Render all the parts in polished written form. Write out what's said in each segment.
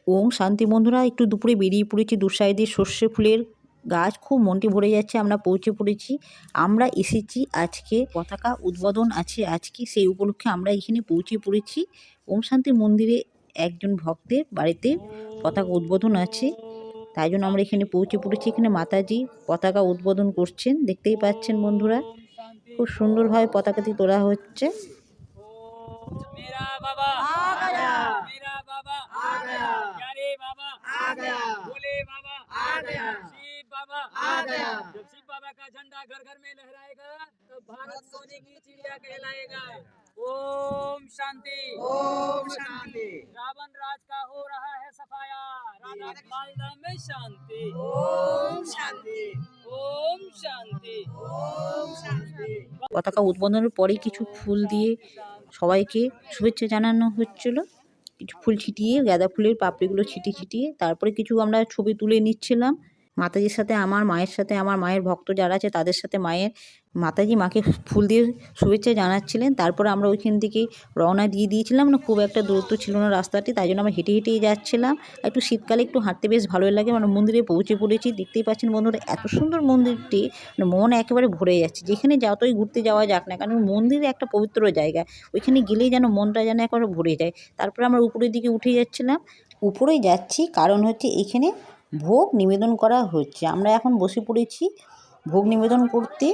ওম শান্তি বন্ধুরা, একটু দুপুরে বেরিয়ে পড়েছি। দু সাইডে সর্ষে ফুলের গাছ, খুব মনটি ভরে যাচ্ছে। আমরা পৌঁছে পড়েছি। আমরা এসেছি আজকে পতাকা উদ্বোধন আছে আজকে, সেই উপলক্ষে আমরা এখানে পৌঁছে পড়েছি। ওম শান্তি মন্দিরে একজন ভক্তের বাড়িতে পতাকা উদ্বোধন আছে, তাই জন্য আমরা এখানে পৌঁছে পড়েছি। এখানে মাতাজি পতাকা উদ্বোধন করছেন, দেখতেই পাচ্ছেন বন্ধুরা। খুব সুন্দরভাবে পতাকাটি তোলা হচ্ছে। मेरा बाबा आ गया, मेरा बाबा आ गया, प्यारे बाबा आ गया, भोले बाबा आ गया, शिव बाबा आ गया। जब शिव बाबा का झंडा घर घर में लहराएगा तो भारत सोने की चिड़िया कहलाएगा। ओम शांति, ओम शांति। रावण राज का हो रहा है सफाया, राजा मालदा में शांति। ओम शांति, ओम शांति, ओम शांति। পতাকা উদ্বোধনের পরে কিছু ফুল দিয়ে সবাইকে শুভেচ্ছা জানানো হচ্ছিল। কিছু ফুল ছিটিয়ে, গাঁদা ফুলের পাপড়িগুলো ছিটিয়ে ছিটিয়ে তারপরে কিছু আমরা ছবি তুলে নিচ্ছিলাম মাতাজির সাথে, আমার মায়ের সাথে। আমার মায়ের ভক্ত যারা আছে তাদের সাথে মাতাজি মাকে ফুল দিয়ে শুভেচ্ছা জানাচ্ছিলেন। তারপরে আমরা ওইখান থেকে রওনা দিয়ে দিয়েছিলাম। না, খুব একটা দূরত্ব ছিল না রাস্তাটি, তাই জন্য আমরা হেঁটে হেঁটেই যাচ্ছিলাম। একটু শীতকালে একটু হাঁটতে বেশ ভালোই লাগে। আমরা মন্দিরে পৌঁছে পড়েছি, দেখতেই পাচ্ছেন বন্ধুরা। এত সুন্দর মন্দিরটি, মন একেবারে ভরে যাচ্ছে। যেখানে যতই ঘুরতে যাওয়া যাক না, কারণ মন্দিরে একটা পবিত্র জায়গা, ওইখানে গেলেই যেন মনটা যেন একেবারে ভরে যায়। তারপরে আমরা উপরের দিকে উঠে যাচ্ছিলাম। উপরেই যাচ্ছি কারণ হচ্ছে এখানে ভোগ নিবেদন করা হচ্ছে। আমরা এখন বসে পড়েছি ভোগ নিবেদন করতে।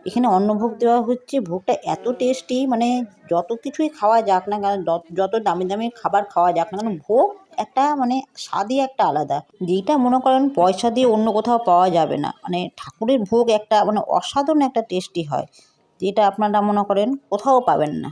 এখানে অন্নভোগ দেওয়া হচ্ছে। ভোগটা এত টেস্টি, মানে যত কিছুই খাওয়া যাক না কেন, যত দামি দামি খাবার খাওয়া যাক না কেন, ভোগ একটা মানে স্বাদই একটা আলাদা, যেটা মনে করেন পয়সা দিয়ে অন্য কোথাও পাওয়া যাবে না। মানে ঠাকুরের ভোগ একটা মানে অসাধারণ একটা টেস্টি হয়, যেটা আপনারা মনে করেন কোথাও পাবেন না।